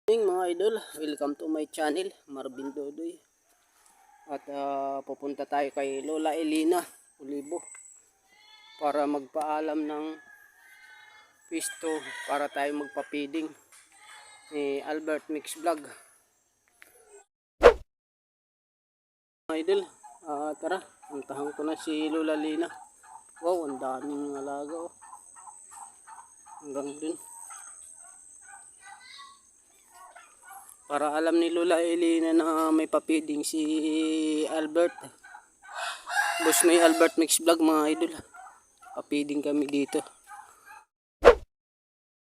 Mga idol, welcome to my channel, Marvin Dodoy. At pupunta tayo kay Lola Elina Ulibo para magpaalam ng pisto para tayo magpa-feeding ni Albert Mix Vlog. Mga idol, tara, puntahan ko na si Lola Elina. Wow, ang daming alaga oh. Hanggang dun. Para alam ni Lola Elina na may papiding si Albert. Boss may Albert Mix Vlog mga idol. Papiding kami dito.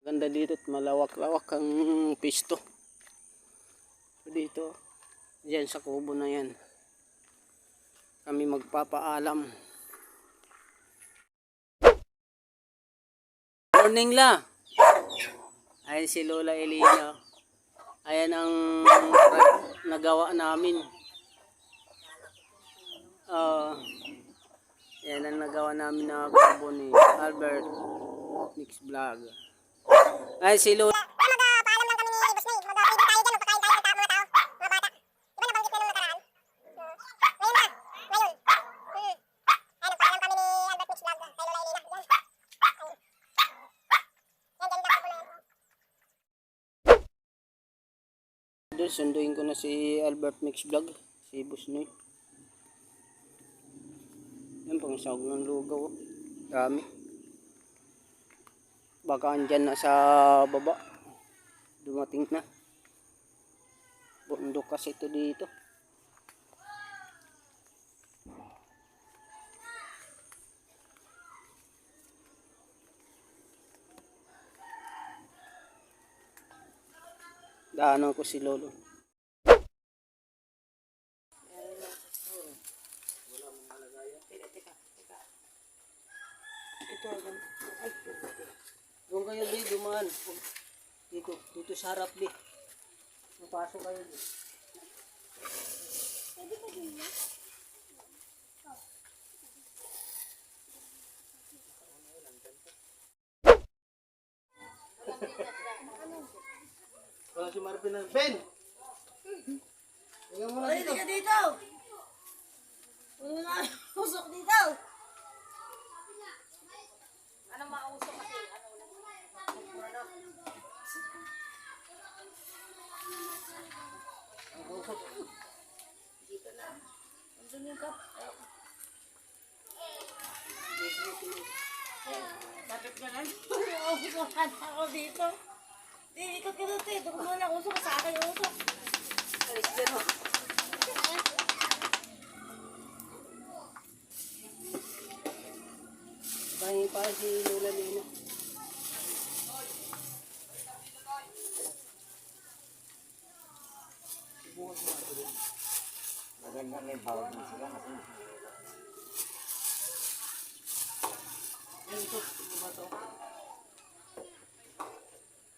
Ganda dito at malawak-lawak ang pisto. Dito, diyan sa kubo na yan. Kami magpapaalam. Morning la. Ayan si Lola Elina. Ayan ang nagawa namin. Ayan ang nagawa namin na kubo ni Albert Mix Vlog. Ayan si Lola. Paalam lang kami ni Boss May. Mag-feeding tayo dyan. Magpakain tayo ng mga tao, mga bata. Diba nabanggit na nung nakaraan? Ngayon na. Ngayon. Ayun, paalam kami ni Albert Mix Vlog. Kay Lola Elina. Yan. Yan, ganda po na yan. Sunduin ko na si Albert Mix Vlog, si Boss Noy. Yan, pangisawag ng lugaw. Dami. Baka andyan na sa baba. Dumating na. Bundok kasi ito dito. Daanan ko si Lolo. Ito, ay, doon kayo di, dumaan. Dito sa harap di. Napasok kayo di. Pwede pa din yan? Wala si Marvin na. Ben! Tingnan mo na dito. Ka dito! Wala na usok dito! Ano mausok kasi? Dito na. Andun yung cup. Bakit ka lang? Usukan ako dito. Di, ikot ka dito eh. Doon mo na usok. Sa akin yung usok. Alis dyan mo. Pahingi pa si Lola Lina. Maganda may bawag na sila kasi Ito, ba ito?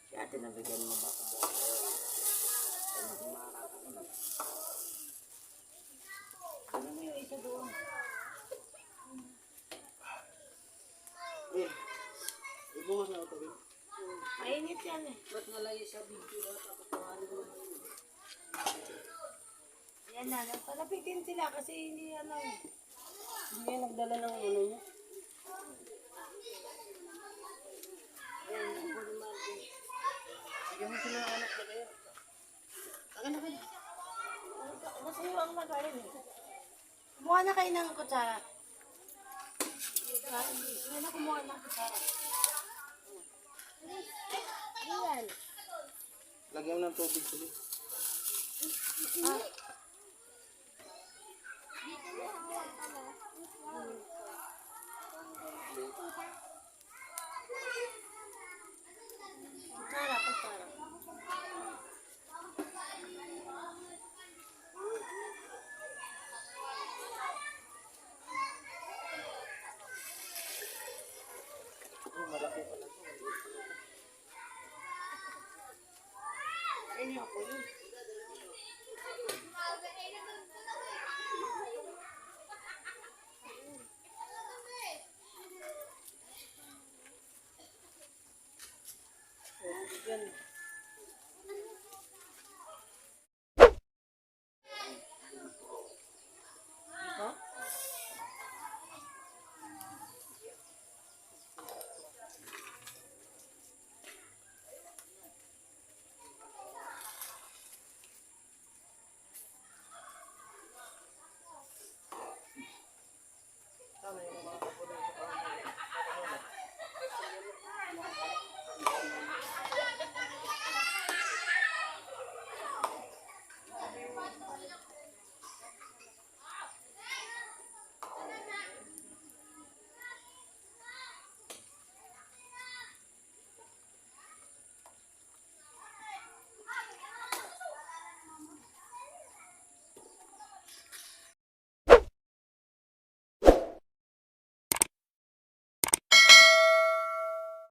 si ate nabigyan mo ba ito? Ay mas makakataon. Ano mo yung isa doon? Eh, ibukas na ito. Mainit yan eh. Ba't malayo sa video na tapos pangalan mo? Yan na. Palapitin sila kasi hindi ano eh. Hindi yan nagdala ng ano niya. Sige mo sila ng anak na kayo. Akin na kayo. Kasi yung ang nagaling eh. Kumuha na kayo ng kutsara. Yan na kumuha ng kutsara. Ayan. Lagyan mo ng tubig sila.